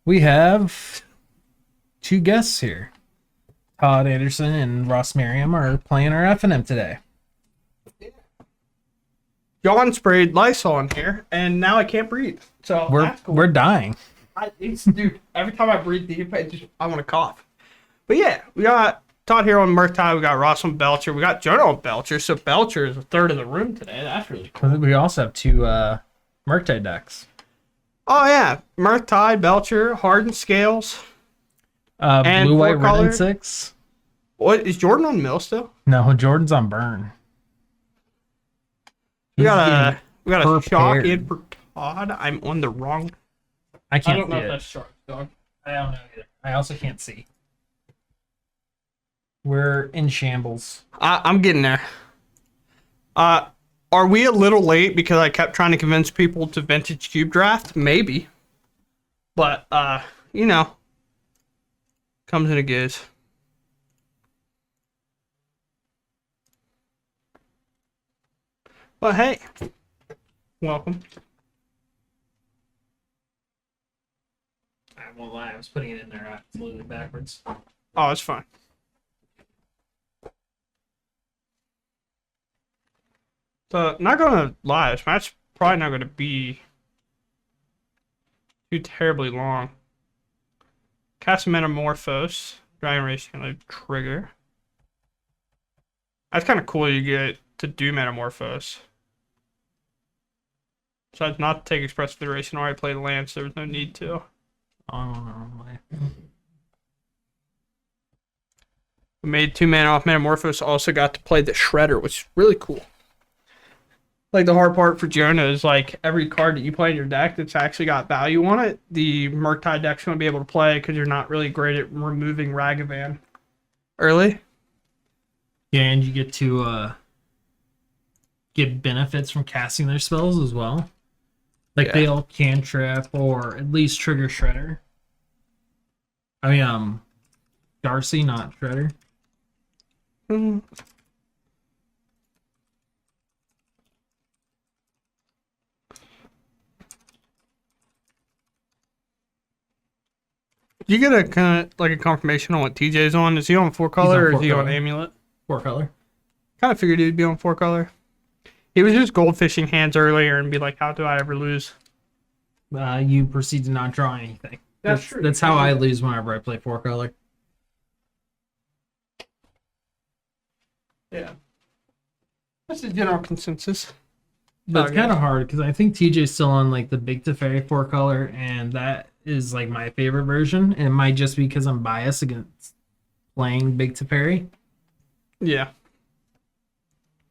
We have two guests here. Todd Anderson and Ross Merriam are playing our FNM today. John sprayed Lysol in here, and now I can't breathe. So that's cool. We're dying. Dude, every time I breathe deep, I want to cough. But yeah, we got Todd here on Murktide. We got Ross on Belcher. We got Jonah on Belcher. So Belcher is a third of the room today. That's really cool. We also have two Murktide decks. Oh yeah, Murktide, Belcher, Hardened Scales. Blue, white, red, and 6. What is Jordan on Mill still? No, Jordan's on Burn. We got a shock prepared. in for Todd. I'm on the wrong. I can't don't know see if it. that's shark, dog. I don't know either. I also can't see. We're in shambles. I'm getting there. Are we a little late because I kept trying to convince people to vintage cube draft? Maybe. But you know, comes in a giz. But hey, welcome. I won't lie, I was putting it in there absolutely backwards. Oh, it's fine. So, not gonna lie, this match probably not gonna be too terribly long. Cast Metamorphose, Dragon Race Handler, Trigger. That's kind of cool you get to do Metamorphose. Besides not to take Express Federation, I already played Lance, there was no need to. We made 2 mana off Metamorphose, also got to play the Shredder, which is really cool. Like, the hard part for Jonah is, like, every card that you play in your deck that's actually got value on it, the Murktide deck's going to be able to play because you're not really great at removing Ragavan early. Yeah, and you get to get benefits from casting their spells as well. Like, they all cantrip or at least trigger Shredder. I mean, Darcy, not Shredder. Mm. You get a kind of like a confirmation on what TJ's on. Is he on 4-color or is he on Amulet? 4-color. Kind of figured he'd be on 4-color. He was just goldfishing hands earlier and be like, how do I ever lose? You proceed to not draw anything. That's true. That's how I lose whenever I play 4-color. Yeah. That's the general consensus. But it's kind of hard because I think TJ's still on like the Big Teferi 4-color, and that is like my favorite version. And it might just be because I'm biased against playing Big Teferi. Yeah.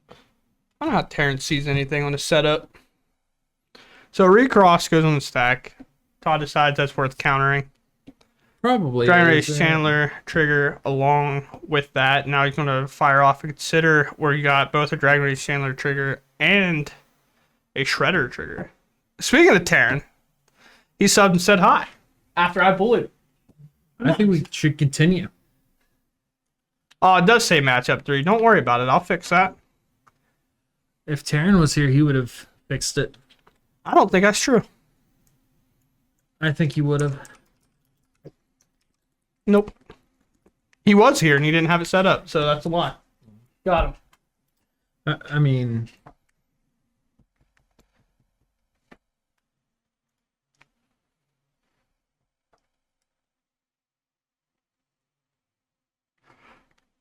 I don't know how Terrence sees anything on the setup. So Recross goes on the stack. Todd decides that's worth countering. Probably. Dragon Race Chandler trigger along with that. Now he's going to fire off and consider where you got both a Dragon Race Chandler trigger and a Shredder trigger. Speaking of Terran, he subbed and said hi after I bullied him. I think we should continue. Oh, it does say matchup 3. Don't worry about it. I'll fix that. If Terran was here, he would have fixed it. I don't think that's true. I think he would have. Nope. He was here and he didn't have it set up, so that's a lie. Got him. I mean...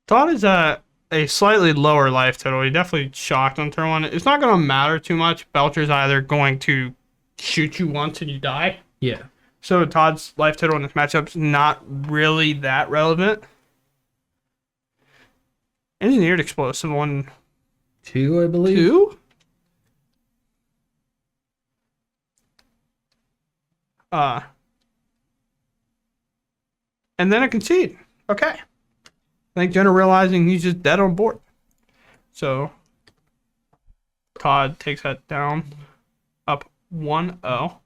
Todd is at a slightly lower life total. He definitely shocked on turn 1. It's not going to matter too much. Belcher's either going to shoot you once and you die. Yeah. So Todd's life total in this matchup's not really that relevant. Engineered Explosive 1, 2, I believe. 2? And then a concede. Okay. I think Jenna realizing he's just dead on board. So Todd takes that down, up 1-0.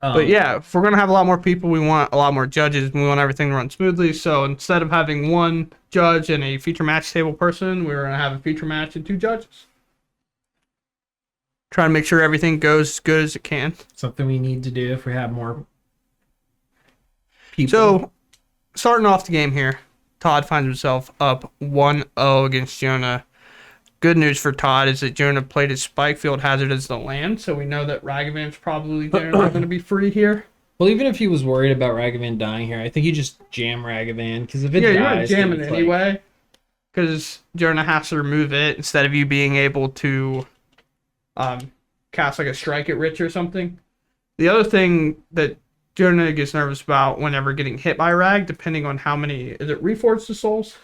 But yeah, if we're going to have a lot more people, we want a lot more judges, and we want everything to run smoothly. So instead of having one judge and a feature match table person, we're going to have a feature match and 2 judges. Try to make sure everything goes as good as it can. Something we need to do if we have more people. So, starting off the game here, Todd finds himself up 1-0 against Jonah. Good news for Todd is that Jonah played his Spike Field Hazard as the land, so we know that Ragavan's probably generally going to be free here. Well, even if he was worried about Ragavan dying here, I think you just jam Ragavan, because if it you're dies... going to jam it anyway, because Jonah has to remove it instead of you being able to cast like a Strike at Rich or something. The other thing that Jonah gets nervous about whenever getting hit by Rag, depending on how many... Is it Reforge the Souls?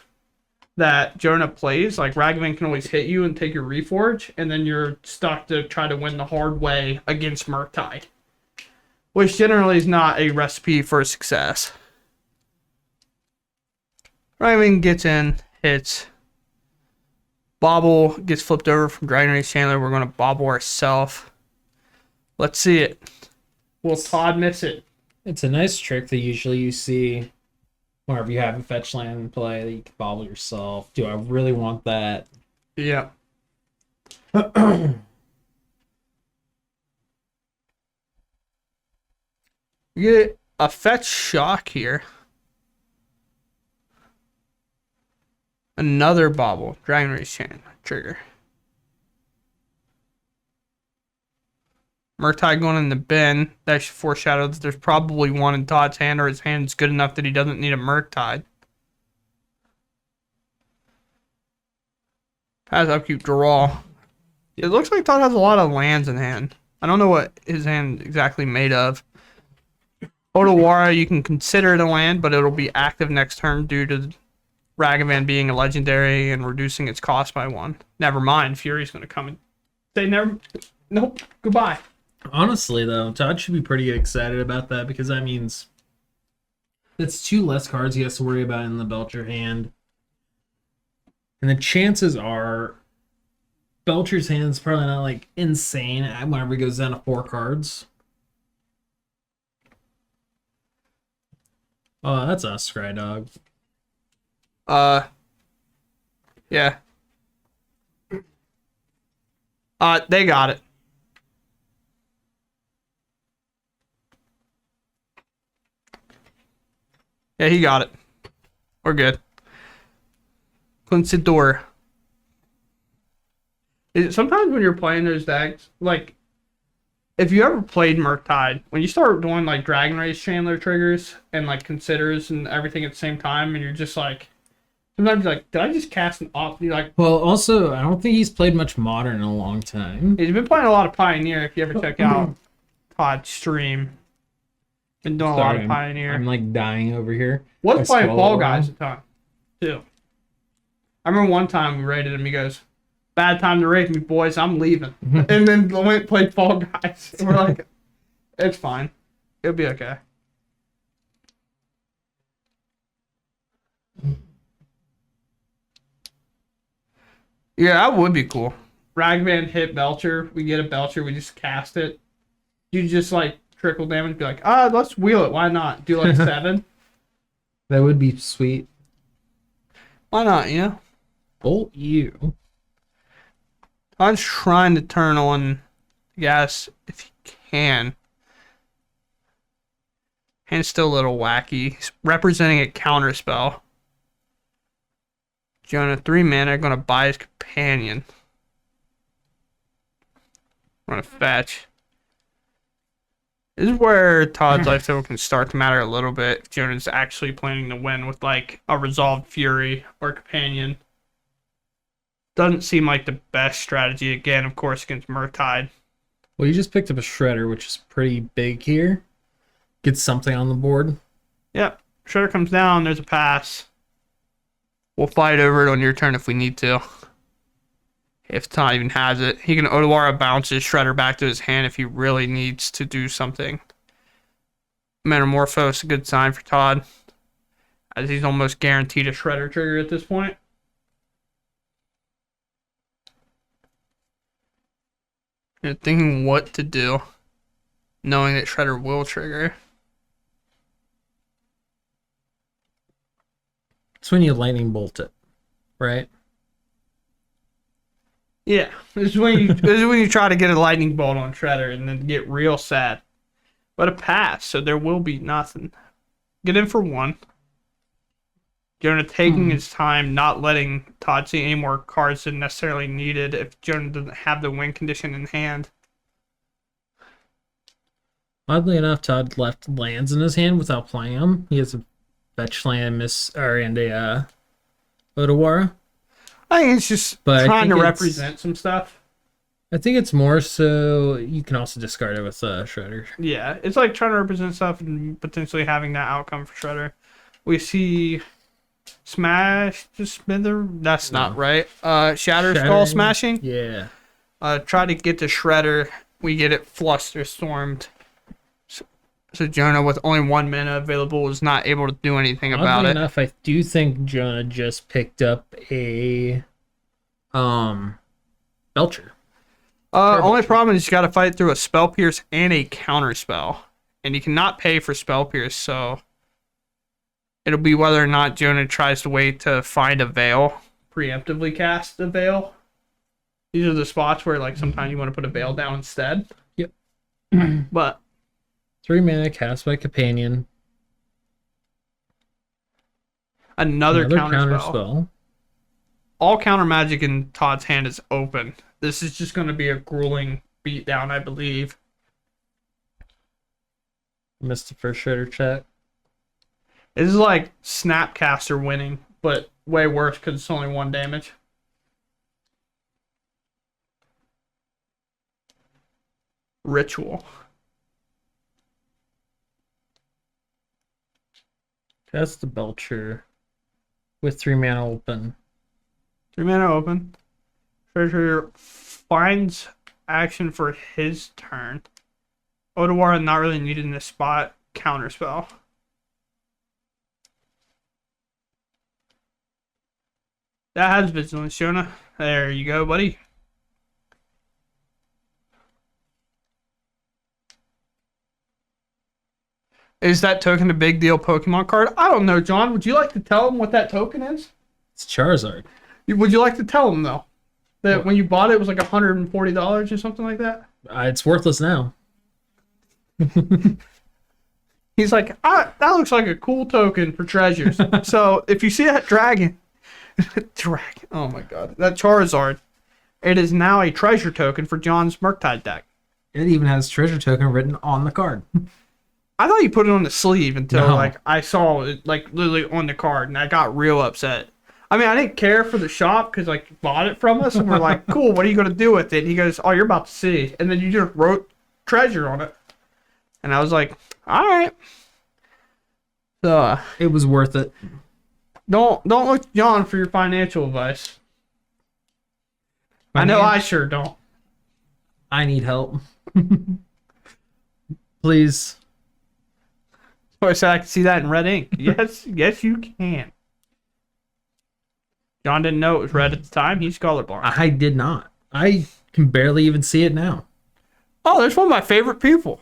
That Jonah plays, like Ragavan can always hit you and take your Reforge, and then you're stuck to try to win the hard way against Murktide, which generally is not a recipe for success. Ragavan gets in, hits. Bobble gets flipped over from Dragon Race Chandler. We're going to bobble ourselves. Let's see it. Will Todd miss it? It's a nice trick that usually you see whenever you have a fetch land in play that you can bobble yourself. Do I really want that? Yeah. You get a fetch shock here. Another bobble. Dragon Race Chain. Trigger. Murktide going in the bin. That should foreshadow that there's probably one in Todd's hand, or his hand's good enough that he doesn't need a Murktide. Pass upkeep draw. It looks like Todd has a lot of lands in hand. I don't know what his hand exactly made of. Otawara, you can consider it a land, but it'll be active next turn due to Ragavan being a legendary and reducing its cost by 1. Never mind, Fury's going to come and say nope, goodbye. Honestly, though, Todd should be pretty excited about that, because that means that's 2 less cards he has to worry about in the Belcher hand. And the chances are Belcher's hand is probably not like insane whenever he goes down to 4 cards. Oh, that's us, Scry Dog. Yeah. They got it. Yeah, he got it. We're good. Considor. Sometimes when you're playing those decks, like, if you ever played Murktide, when you start doing, like, Dragon Race Chandler triggers and, like, Considers and everything at the same time, and you're just, like, sometimes you're like, did I just cast an off? You're like... Well, also, I don't think he's played much Modern in a long time. He's been playing a lot of Pioneer, if you ever check out Todd's stream. Been doing a lot of Pioneer. I'm like dying over here. Was playing Fall Guys at the time, too. I remember one time we raided him. He goes, "Bad time to raid me, boys. I'm leaving." And then went and played Fall Guys. And we're like, it's fine. It'll be okay. Yeah, that would be cool. Ragavan hit Belcher. We get a Belcher. We just cast it. You just like trickle damage. Be like, let's wheel it. Why not? Do like 7. That would be sweet. Why not? You know. Bolt you. I'm trying to turn on gas if he can. Hand's still a little wacky. He's representing a counter spell. Jonah, 3 mana, gonna buy his companion. I'm gonna fetch. This is where Todd's life total can start to matter a little bit. If Jonah's actually planning to win with like a Resolved Fury or companion. Doesn't seem like the best strategy, again, of course, against Murktide. Well, you just picked up a Shredder, which is pretty big here. Get something on the board. Yep. Shredder comes down, there's a pass. We'll fight over it on your turn if we need to. If Todd even has it. He can Otawara bounce his Shredder back to his hand if he really needs to do something. Metamorphose, a good sign for Todd, as he's almost guaranteed a Shredder trigger at this point. You're thinking what to do, knowing that Shredder will trigger. It's when you lightning bolt it, right? Yeah, this is when you try to get a lightning bolt on Shredder and then get real sad. But a pass, so there will be nothing. get in for one. Jonah taking his time, not letting Todd see any more cards than necessarily needed if Jonah doesn't have the win condition in hand. Oddly enough, Todd left lands in his hand without playing them. He has a fetch land and a Odawara. I think it's just But trying to represent some stuff. I think it's more so you can also discard it with Shredder. Yeah, it's like trying to represent stuff and potentially having that outcome for Shredder. We see Smash the Smither. That's not right. Shatter Skull smashing. Yeah. Try to get to Shredder. We get it fluster stormed. So Jonah, with only 1 mana available, was not able to do anything about it. Oddly enough, I do think Jonah just picked up a Belcher. Only problem is you got to fight through a Spell Pierce and a Counter Spell, and you cannot pay for Spell Pierce. So it'll be whether or not Jonah tries to wait to find a Veil, preemptively cast a Veil. These are the spots where like sometimes you want to put a Veil down instead. Yep. But 3 mana cast by Companion. Another counter spell. All counter magic in Todd's hand is open. This is just going to be a grueling beatdown, I believe. Missed the first Shredder check. This is like Snapcaster winning, but way worse because it's only 1 damage. Ritual. Cast the Belcher with 3 mana open. 3 mana open. Treasure finds action for his turn. Odawara not really needed in this spot. Counterspell. That has Vigilance, Jonah. There you go, buddy. Is that token a big deal Pokemon card? I don't know, John. Would you like to tell him what that token is? It's Charizard. Would you like to tell him, though? That when you bought it, it was like $140 or something like that? It's worthless now. He's like, that looks like a cool token for treasures. So if you see that dragon, oh my god, that Charizard, it is now a treasure token for John's Murktide deck. It even has treasure token written on the card. I thought you put it on the sleeve until like I saw it like literally on the card, and I got real upset. I mean, I didn't care for the shop because like you bought it from us, and we're like, cool. What are you gonna do with it? And he goes, oh, you're about to see, and then you just wrote treasure on it, and I was like, all right. So it was worth it. Don't look to John for your financial advice. I know I sure don't. I need help. Please. So I said I can see that in red ink. Yes, yes, you can. John didn't know it was red at the time. He's colorblind. I did not. I can barely even see it now. Oh, there's one of my favorite people.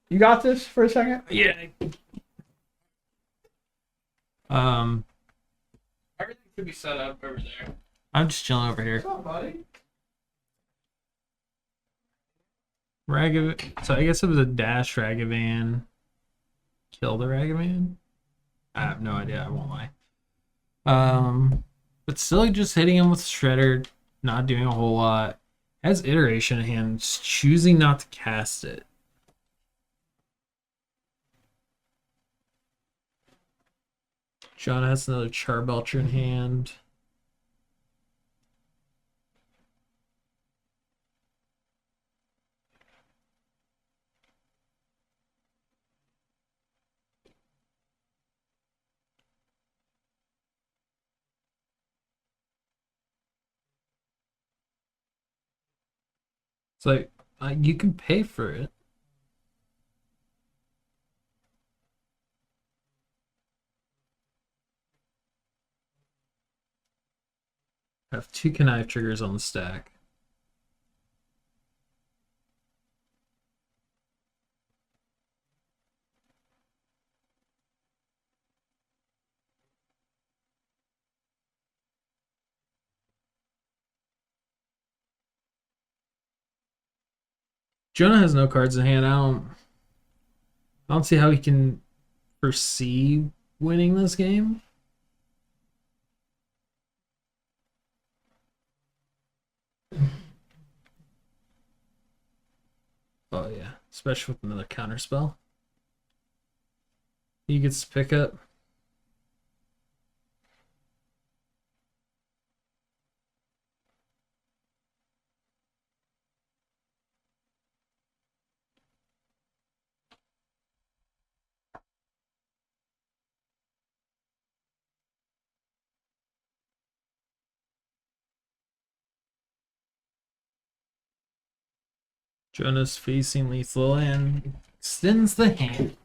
You got this for a second? Yeah. Everything should be set up over there. I'm just chilling over here. What's up, buddy? So I guess it was a dash Ragavan. Kill the Ragavan? I have no idea, I won't lie. But still just hitting him with Shredder, not doing a whole lot. Has Iteration in hand, just choosing not to cast it. John has another Charbelcher in hand. It's like, you can pay for it. I have 2 connive triggers on the stack. Jonah has no cards in hand. I don't see how he can foresee winning this game. Oh yeah, especially with another counter spell. He gets to pick up. Jonah's facing lethal and extends the hand.